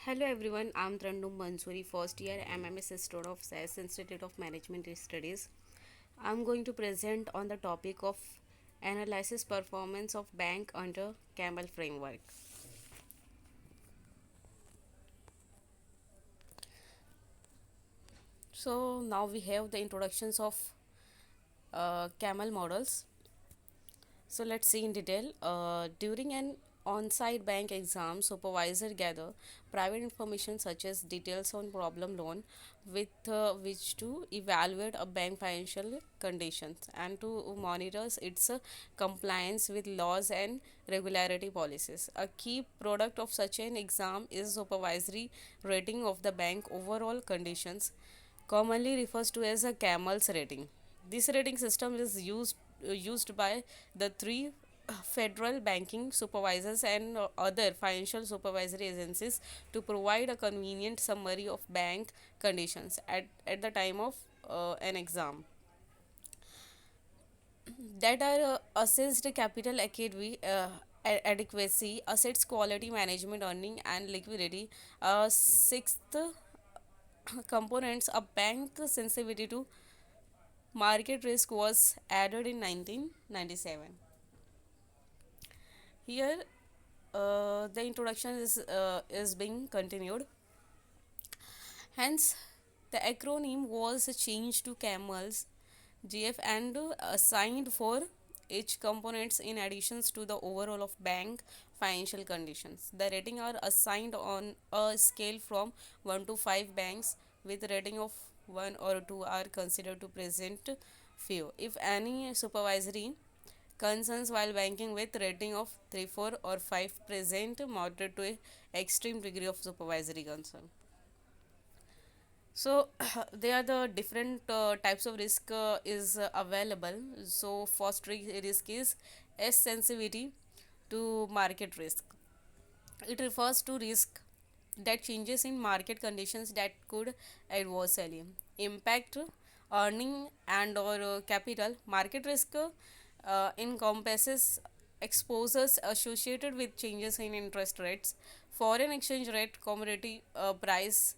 Hello everyone, I'm Trandum Mansuri, first year MMS student of SAS Institute of Management Studies. I'm going to present on the topic of analysis performance of bank under Camel framework. So now we have the introductions of Camel models. So let's see in detail. During an on-site bank exam, supervisor gather private information such as details on problem loan, with which to evaluate a bank financial conditions and to monitor its compliance with laws and regularity policies. A key product of such an exam is supervisory rating of the bank overall conditions, commonly refers to as a CAMELS rating. This rating system is used by the three federal banking supervisors and other financial supervisory agencies to provide a convenient summary of bank conditions at the time of an exam that are assessed capital adequacy, assets quality management, earning and liquidity. Sixth components, a bank sensitivity to market risk was added in 1997. Here, the introduction is being continued. Hence, the acronym was changed to CAMELS GF and assigned for each components in additions to the overall of bank financial conditions. The rating are assigned on a scale from 1 to 5 banks with rating of 1 or 2 are considered to present few. If any supervisory concerns while banking with rating of 3, 4 or 5 present moderate to a extreme degree of supervisory concern. So there are the different types of risk is available. So first risk is S sensitivity to market risk. It refers to risk that changes in market conditions that could adversely impact earning and or capital. Market risk encompasses exposures associated with changes in interest rates, foreign exchange rate, commodity price,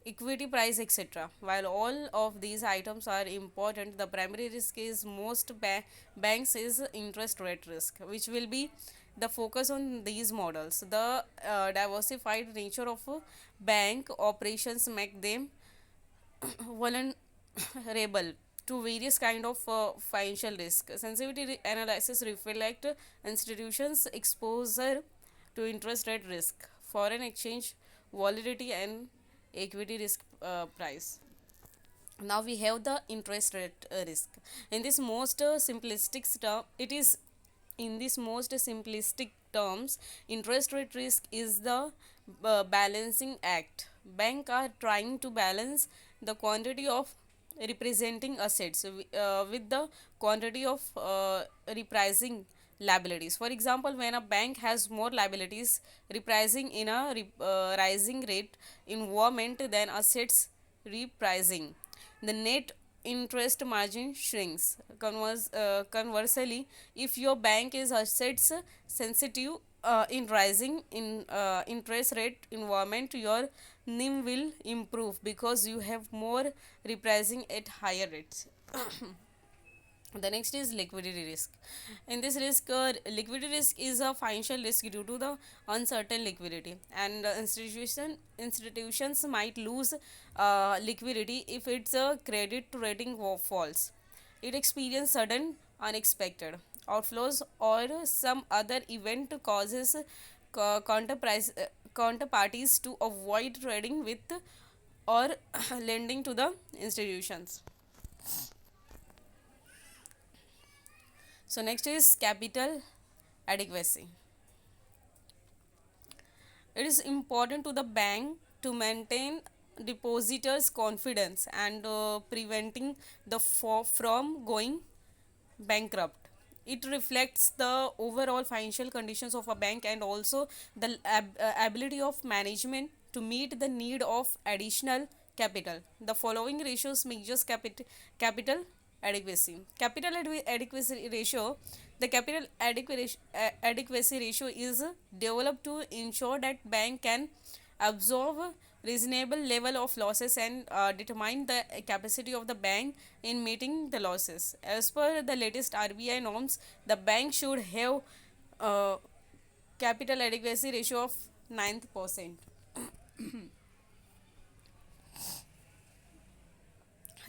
equity price, etc. While all of these items are important, the primary risk is banks is interest rate risk, which will be the focus on these models. The diversified nature of bank operations make them vulnerable to various kind of financial risk. Sensitivity analysis reflect institutions exposure to interest rate risk, foreign exchange volatility, and equity risk price. Now we have the interest rate risk. In this most simplistic term, it is in this most simplistic terms, interest rate risk is the balancing act. Bank are trying to balance the quantity of representing assets with the quantity of repricing liabilities. For example, when a bank has more liabilities repricing in a rising rate environment than assets repricing, the net interest margin shrinks. Conversely, if your bank is assets sensitive in rising in interest rate environment, your NIM will improve because you have more repricing at higher rates. The next is liquidity risk. In this risk, liquidity risk is a financial risk due to the uncertain liquidity, and institutions might lose liquidity if its credit rating falls. It experiences sudden, unexpected outflows, or some other event causes counterparties to avoid trading with or lending to the institutions. So next is capital adequacy. It is important to the bank to maintain depositors' confidence and preventing the from going bankrupt. It reflects the overall financial conditions of a bank and also the ability of management to meet the need of additional capital. The following ratios measures capital adequacy. Adequacy ratio. The adequacy ratio is developed to ensure that bank can absorb reasonable level of losses and determine the capacity of the bank in meeting the losses. As per the latest RBI norms, the bank should have uh, capital adequacy ratio of 9%.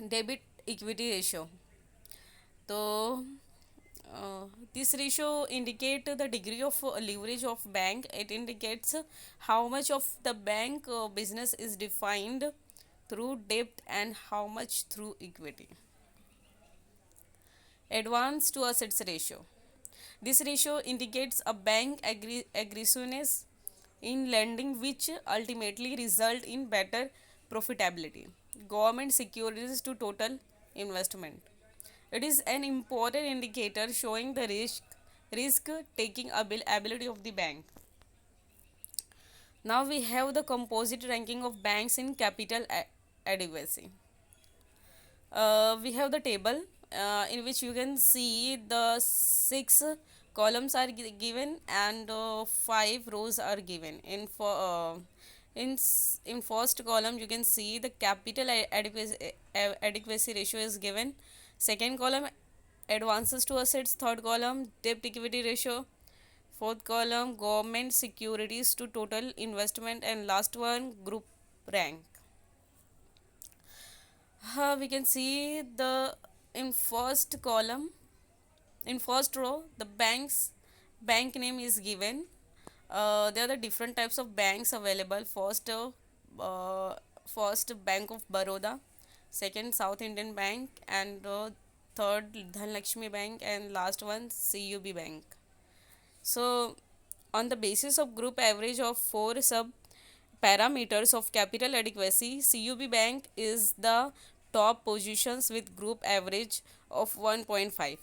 Debit equity ratio. So this ratio indicate the degree of leverage of bank. It indicates how much of the bank business is defined through debt and how much through equity. Advance to assets ratio. This ratio indicates a bank aggressiveness in lending which ultimately result in better profitability. Government securities to total investment. It is an important indicator showing the risk taking ability of the bank. Now we have the composite ranking of banks in capital adequacy. We have the table in which you can see the six columns are given and five rows are given. In first column you can see the capital adequacy ratio is given. Second column, advances to assets. Third column, debt equity ratio. Fourth column, government securities to total investment, and last one, group rank. We can see the in first column, in first row, the bank name is given. There are the different types of banks available. First Bank of Baroda, second South Indian Bank, and third Dhanlakshmi Bank, and last one CUB Bank. So on the basis of group average of four sub parameters of capital adequacy, CUB Bank is the top positions with group average of 1.5,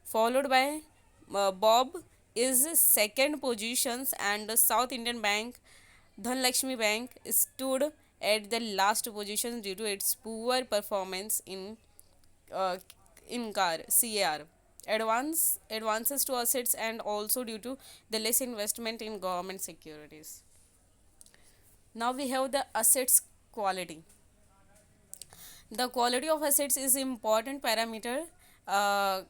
followed by Bob is second positions, and South Indian Bank, Dhanlakshmi Bank stood at the last position due to its poor performance uh, in CAR advances to assets, and also due to the less investment in government securities. Now we have the assets quality. The quality of assets is important parameter uh,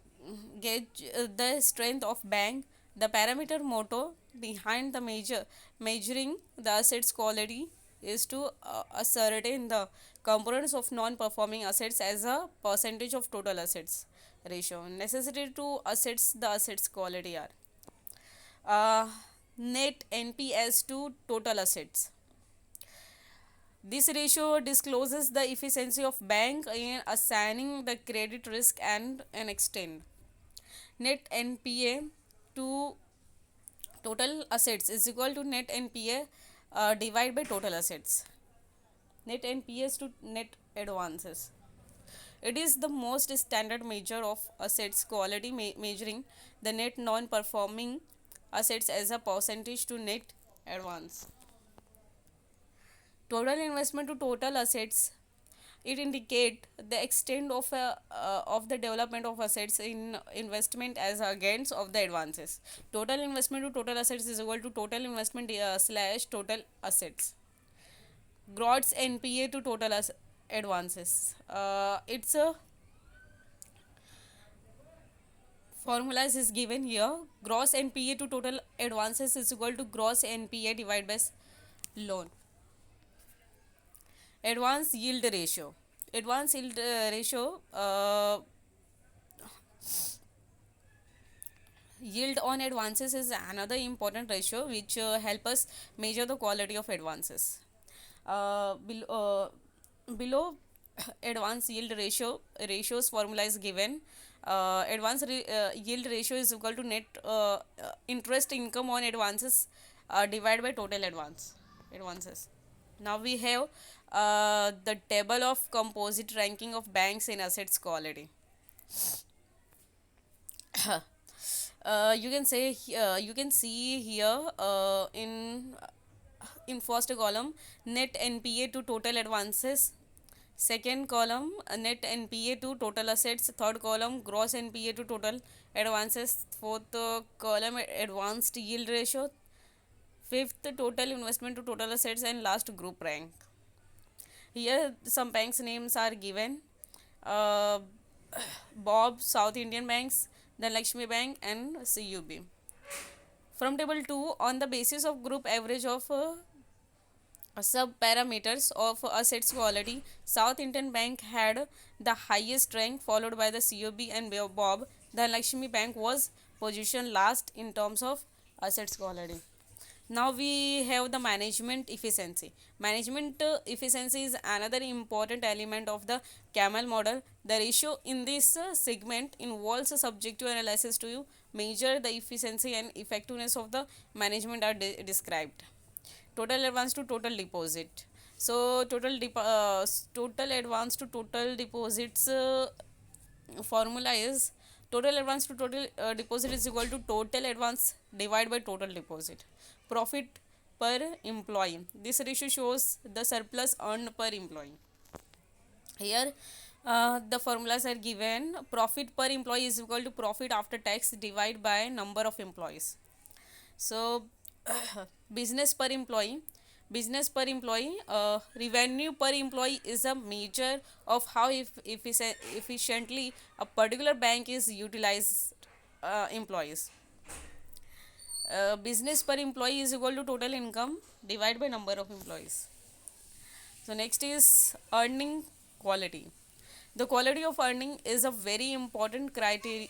gauge the strength of bank. The parameter motto behind the measuring the assets quality is to ascertain the components of non-performing assets as a percentage of total assets ratio. Necessity to assets, the assets quality are uh, net NPS to total assets. This ratio discloses the efficiency of bank in assigning the credit risk and an extent. Net NPA to total assets is equal to net NPA divided by total assets. Net NPAs to net advances. It is the most standard measure of assets quality, measuring the net non-performing assets as a percentage to net advance. Total investment to total assets, it indicate the extent of the development of assets in investment as against of the advances. Total investment to total assets is equal to total investment slash total assets. Gross NPA to total advances. It's a formulas is given here. Gross NPA to total advances is equal to gross NPA divided by loan. Advance yield ratio. Advance yield ratio, yield on advances is another important ratio which help us measure the quality of advances. Below advance yield ratios formula is given. Yield ratio is equal to net interest income on advances divided by total advances. Now we have the table of composite ranking of banks in assets quality. You can see here in first column net NPA to total advances. Second column net NPA to total assets. Third column gross NPA to total advances. Fourth column advanced yield ratio. Fifth, total investment to total assets, and last, group rank. Here some banks names are given. uh, Bob, South Indian Banks, then Lakshmi Bank and CUB. From table 2, on the basis of group average of sub-parameters of assets quality, South Indian Bank had the highest rank, followed by the COB and Bob. The Lakshmi Bank was positioned last in terms of assets quality. Now we have the management efficiency. Management efficiency is another important element of the camel model. The ratio in this segment involves a subjective analysis to measure the efficiency and effectiveness of the management are described. Total advance to total deposit. So total advance to total deposits formula is total advance to total deposit is equal to total advance divided by total deposit. Profit per employee. This ratio shows the surplus earned per employee. Here the formulas are given. Profit per employee is equal to profit after tax divided by number of employees. So business per employee. Revenue per employee is a measure of how efficiently a particular bank is utilized employees. Business per employee is equal to total income divided by number of employees. So next is earning quality. The quality of earning is a very important criterion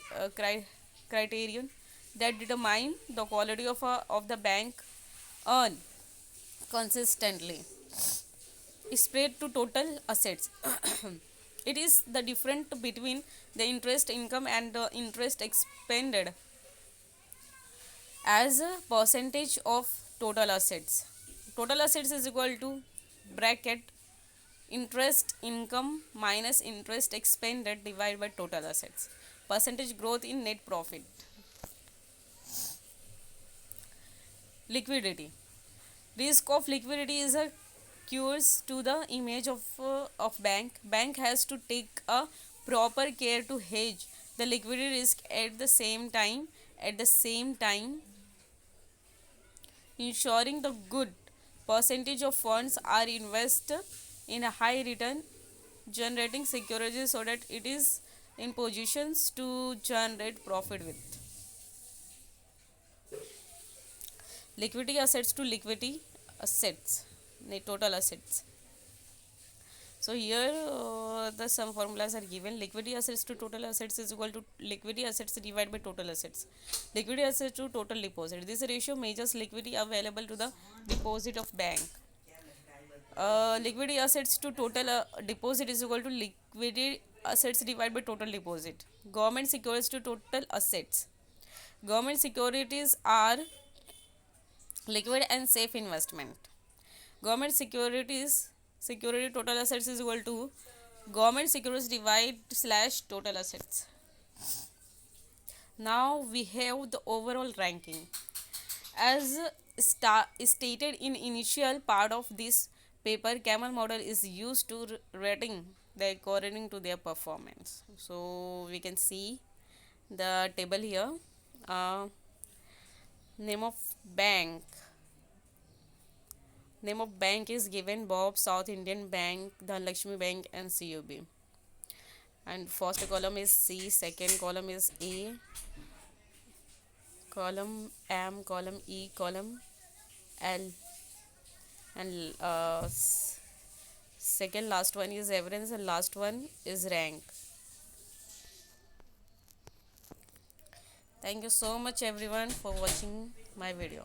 that determine the quality of the bank earn consistently spread to total assets. It is the difference between the interest income and the interest expended as a percentage of total assets. Total assets is equal to bracket interest income minus interest expended divided by total assets. Percentage growth in net profit. Liquidity. Risk of liquidity is a cures to the image of bank has to take a proper care to hedge the liquidity risk at the same time ensuring the good percentage of funds are invested in a high return generating securities so that it is in positions to generate profit with. Liquidity assets to liquidity assets, total assets. So here the some formulas are given. Liquidity assets to total assets is equal to liquidity assets divided by total assets. Liquidity assets to total deposit. This ratio measures liquidity available to the deposit of bank. Liquidity assets to total deposit is equal to liquidity assets divided by total deposit. Government securities to total assets. Government securities are liquid and safe investment. Government security total assets is equal to government securities divide slash total assets. Now we have the overall ranking. As stated in initial part of this paper, camel model is used to rating the according to their performance. So we can see the table here. Name of bank. Name of bank is given: Bob, South Indian Bank, Dhanlaxmi Bank and CUB. And first column is C, second column is A, column M, column E, column L, and second last one is average and last one is rank. Thank you so much everyone for watching my video.